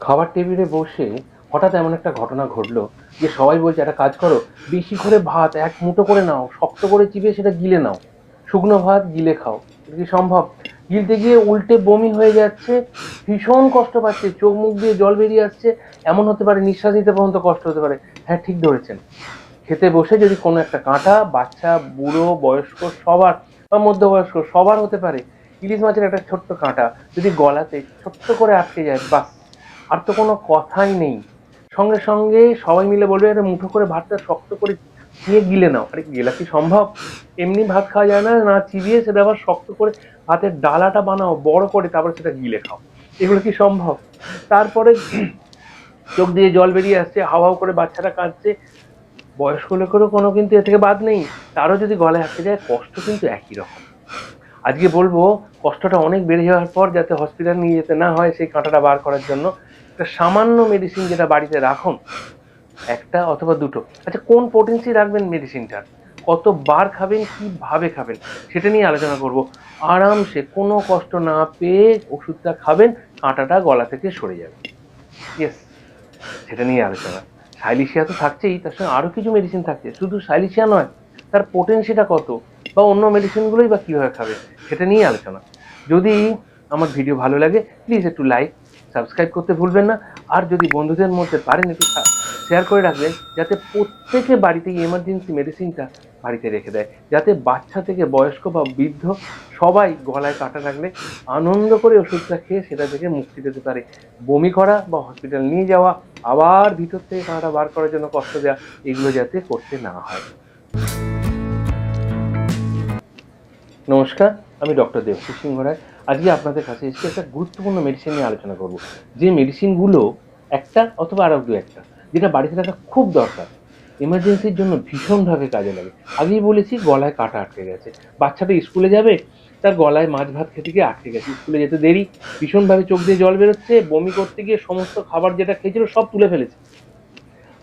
খাবার টেবিলে বসে হঠাৎ এমন একটা ঘটনা ঘটলো যে সবাই বলছে একটা কাজ করো, বেশি করে ভাত এক মুঠো করে নাও, শক্ত করে চিবিয়ে সেটা গিলে নাও, শুকনো ভাত গিলে খাও। এটা কি সম্ভব? গিলতে গিয়ে উল্টে বমি হয়ে যাচ্ছে, ভীষণ কষ্ট পাচ্ছে, চোখ মুখ দিয়ে জল বেরিয়ে আসছে, এমন হতে পারে নিঃশ্বাস নিতে পর্যন্ত কষ্ট হতে পারে। হ্যাঁ, ঠিক ধরেছেন। খেতে বসে যদি কোনো একটা কাঁটা বাচ্চা, বুড়ো, বয়স্ক সবার বা মধ্যবয়স্ক সবার হতে পারে। ইলিশ মাছের একটা ছোট্ট কাঁটা যদি গলাতে ছোট্ট করে আটকে যায়, বাস, আর তো কোনো কথাই নেই। সঙ্গে সঙ্গে সবাই মিলে বলবে একটা মুঠো করে ভাতটা শক্ত করে নিয়ে গিলে নাও। আরে গেলা কি সম্ভব? এমনি ভাত খাওয়া যায় না, না চিবিয়ে সেটা আবার শক্ত করে ভাতের ডালাটা বানাও বড় করে, তারপরে সেটা গিলে খাও। এগুলো কি সম্ভব? তারপরে চোখ দিয়ে জল বেরিয়ে আসছে, হাউ হাউ করে বাচ্চাটা কাঁদছে, বয়স্ক লোকেরও কোনো কিন্তু এ থেকে বাদ নেই। তারও যদি গলায় আটকে যায়, কষ্ট কিন্তু একই রকম। আজকে বলবো কষ্টটা অনেক বেড়ে যাওয়ার পর যাতে হসপিটাল নিয়ে যেতে না হয় সেই কাঁটাটা বার করার জন্য একটা সামান্য মেডিসিন যেটা বাড়িতে রাখুন, একটা অথবা দুটো। আচ্ছা, কোন পোটেন্সি রাখবেন মেডিসিনটার, কতবার খাবেন, কিভাবে খাবেন, সেটা নিয়ে আলোচনা করব। আরামসে কোনো কষ্ট না পেয়ে ওষুধটা খাবেন, কাঁটাটা গলা থেকে সরে যাবে। ইয়েস, সেটা নিয়ে আলোচনা। সাইলিশিয়া তো থাকছেই, তার সঙ্গে আরো কিছু মেডিসিন থাকছে, শুধু সাইলিশিয়া নয়, তার পোটেন্সিটা কত, বা অন্য মেডিসিনগুলোই বা কিভাবে খাবে, সেটা নিয়ে আলোচনা। যদি আমার ভিডিও ভালো লাগে, প্লিজ একটু লাইক সাবস্ক্রাইব করতে ভুলবেন না। আর যদি বন্ধুদের মধ্যে পারেন একটু শেয়ার করে রাখবেন, যাতে প্রত্যেকে বাড়িতে এমার্জেন্সি মেডিসিনটা বাড়িতে রেখে দেয়, যাতে বাচ্চা থেকে বয়স্ক বা বৃদ্ধ সবাই গলায় কাটা লাগলে আনন্দ করে ওষুধটা খেয়ে সেটা থেকে মুক্তি পেতে পারে। বমি করা বা হসপিটাল নিয়ে যাওয়া, আবার ভিতর থেকে কাঁটা বার করার জন্য কষ্ট দেওয়া, এগুলো যাতে করতে না হয়। নমস্কার, আমি ডক্টর দেবশিস সিংহ রায়। আজকে আপনাদের কাছে এসে একটা গুরুত্বপূর্ণ মেডিসিন নিয়ে আলোচনা করব, যে মেডিসিনগুলো একটা অথবা আরো দু একটা যেটা বাড়িতে রাখা খুব দরকার, এমার্জেন্সির জন্য ভীষণভাবে কাজে লাগে। আগেই বলেছি, গলায় কাঁটা আটকে গেছে, বাচ্চাটা স্কুলে যাবে, তার গলায় মাছ ভাত খেতে গিয়ে আটকে গেছে, স্কুলে যেতে দেরি, ভীষণভাবে চোখ দিয়ে জল বেরোচ্ছে, বমি করতে গিয়ে সমস্ত খাবার যেটা খেয়েছিল সব তুলে ফেলেছে।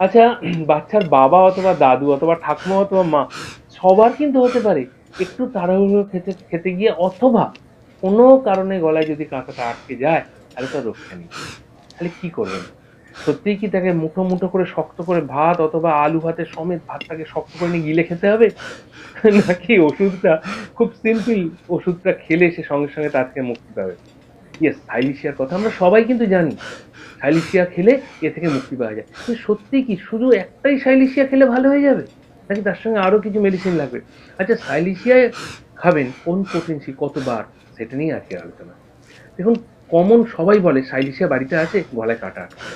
আচ্ছা, বাচ্চার বাবা অথবা দাদু অথবা ঠাকুমা অথবা মা সবার কিন্তু হতে পারে একটু তাড়াহুড়ো খেতে খেতে গিয়ে, অথবা কোনো কারণে গলায় যদি কাঁটাটা আটকে যায়, তাহলে তো রক্ষা নেই। তাহলে কি করবেন? সত্যিই কি তাকে মুঠো মুঠো করে শক্ত করে ভাত অথবা আলু ভাতের সমেত ভাতটাকে শক্ত করে নিয়ে গিলে খেতে হবে? নাকি ওষুধটা খুব সিম্পল, ওষুধটা খেলে সে সঙ্গে সঙ্গে তার থেকে মুক্তি পাবে? ইয়েস, সাইলিশিয়ার কথা আমরা সবাই কিন্তু জানি। সাইলিশিয়া খেলে এ থেকে মুক্তি পাওয়া যায়, কিন্তু সত্যি কি শুধু একটাই সাইলিশিয়া খেলে ভালো হয়ে যাবে, নাকি তার সঙ্গে আরো কিছু মেডিসিন লাগবে? আচ্ছা, সাইলিশিয়া খাবেন কোন পোটেন্সি, কতবার, সেটা নিয়ে আজকে আলোচনা। দেখুন, কমন সবাই বলে সাইলিশিয়া বাড়িতে আছে, গলায় কাটা আটকে।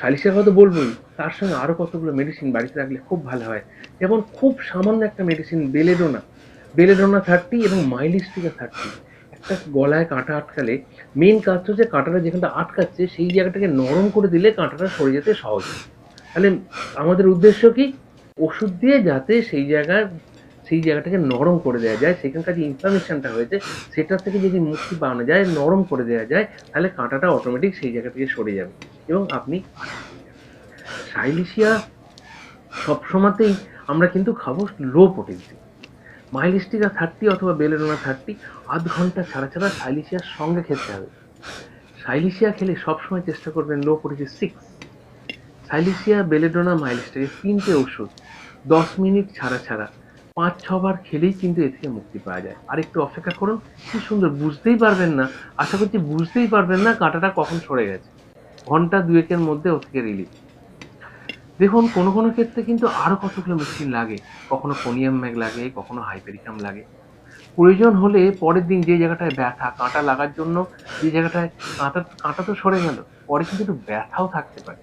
সাইলিশিয়ার কথা বলবোই, তার সঙ্গে আরো কতগুলো মেডিসিন বাড়িতে রাখলে খুব ভালো হয়। যেমন খুব সামান্য একটা মেডিসিন বেলেডোনা, বেলেডোনা 30 এবং মাইলিস্টিকা 30। একটা গলায় কাঁটা আটকালে মেন কাজ হচ্ছে কাঁটাটা যেখানটা আটকাচ্ছে সেই জায়গাটাকে নরম করে দিলে কাঁটাটা সরে যেতে সহজ হয়। তাহলে আমাদের উদ্দেশ্য কি? ওষুধ দিয়ে যাতে সেই জায়গাটাকে নরম করে দেওয়া যায়, সেখানকার যে ইনফ্লামেশনটা হয়েছে সেটা থেকে যদি মুক্তি পাওয়ানো যায়, নরম করে দেওয়া যায়, তাহলে কাঁটাটা অটোমেটিক সেই জায়গা থেকে সরে যাবে এবং আপনি আরাম পেয়ে যাবেন। সাইলিশিয়া সবসময়তেই আমরা কিন্তু খাবো লো পোটেন্সি। মাইলিস্টিকা 30 অথবা বেলেডোনা 30 আধ ঘন্টা ছাড়া ছাড়া সাইলিশিয়ার সঙ্গে খেতে হবে। সাইলিশিয়া খেলে সবসময় চেষ্টা করবেন লো পোটেন্সি 6। সাইলিশিয়া, বেলেডোনা, মাইলিস্টিকা তিনটে ওষুধ 10 মিনিট ছাড়া ছাড়া 5-6 বার খেলেই কিন্তু এ থেকে মুক্তি পাওয়া যায়। আর একটু অপেক্ষা করুন, কি সুন্দর, বুঝতেই পারবেন না, আশা করছি বুঝতেই পারবেন না কাঁটাটা কখন সরে গেছে। ঘন্টা দুয়েকের মধ্যে ও থেকে রিলিফ। দেখুন, কোনো কোনো ক্ষেত্রে কিন্তু আরো কতগুলো মেডিসিন লাগে, কখনো ফোনিয়াম ম্যাগ লাগে, কখনো হাইপেরিকাম লাগে। প্রয়োজন হলে পরের দিন যে জায়গাটায় ব্যথা, কাঁটা লাগার জন্য যে জায়গাটায় কাঁটা কাঁটা তো সরে গেল, পরে কিন্তু একটু ব্যথাও থাকতে পারে।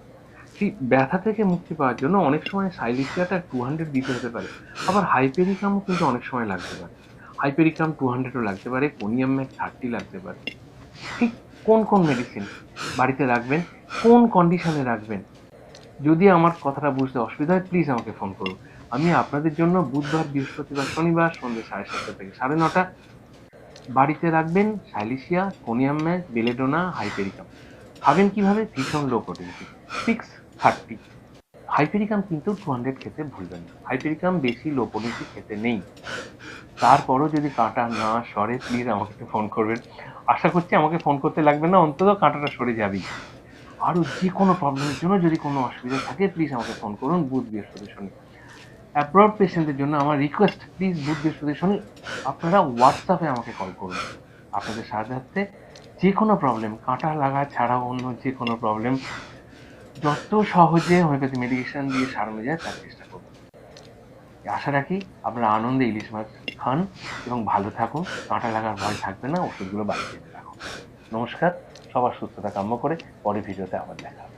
সেই ব্যথা থেকে মুক্তি পাওয়ার জন্য অনেক সময় সাইলিশিয়াটা 200 দিতে হতে পারে, আবার হাইপেরিকামও কিন্তু অনেক সময় লাগতে পারে। হাইপেরিকাম 200ও লাগতে পারে, ফোনিয়াম ম্যাগ 30 লাগতে পারে। ঠিক কোন কোন মেডিসিন বাড়িতে রাখবেন, কোন কন্ডিশনে রাখবেন, যদি আমার কথাটা বুঝতে অসুবিধা হয় প্লিজ আমাকে ফোন করুন। আমি আপনাদের জন্য বুধবার, বৃহস্পতিবার, শনিবার সন্ধ্যে 7:30 থেকে 9:30 বাড়িতে রাখবেন সাইলিশিয়া, ফোনিয়াম ম্যাগ, বেলেডোনা, হাইপেরিকাম। খাবেন কিভাবে? ভীষণ লো পোটেন্সি 630। হাইপেরিকাম কিন্তু 200 খেতে ভুলবেন না, হাইপেরিকাম বেশি লো পোটেন্সি খেতে নেই। তারপরও যদি কাঁটা না সরে, প্লিজ আমাকে একটু ফোন করবেন। আশা করছি আমাকে ফোন করতে লাগবে না, অন্তত কাঁটাটা সরে যাবেই। আরও যে কোনো প্রবলেমের জন্য যদি কোনো অসুবিধা থাকে প্লিজ আমাকে ফোন করুন বুধ বৃহস্পতি শনি। অ্যাব্রড পেশেন্টদের জন্য আমার রিকোয়েস্ট, প্লিজ বুধ বৃহস্পতি শনি আপনারা হোয়াটসঅ্যাপে আমাকে কল করুন। আপনাদের সাহায্যার্থে যে কোনো প্রবলেম, কাঁটা লাগা ছাড়াও অন্য যে কোনো প্রবলেম যত সহজে হোমিওপ্যাথি মেডিকেশন দিয়ে সারানো যায় তার চেষ্টা করব। আশা রাখি আপনারা আনন্দে ইলিশ মাছ খান এবং ভালো থাকুন, কাঁটা লাগার ভয় থাকবে না, ওষুধগুলো বাড়িয়ে রাখুন। নমস্কার, সবার সুস্থতা কাম্য করে পরের ভিডিওতে আবার দেখা হবে।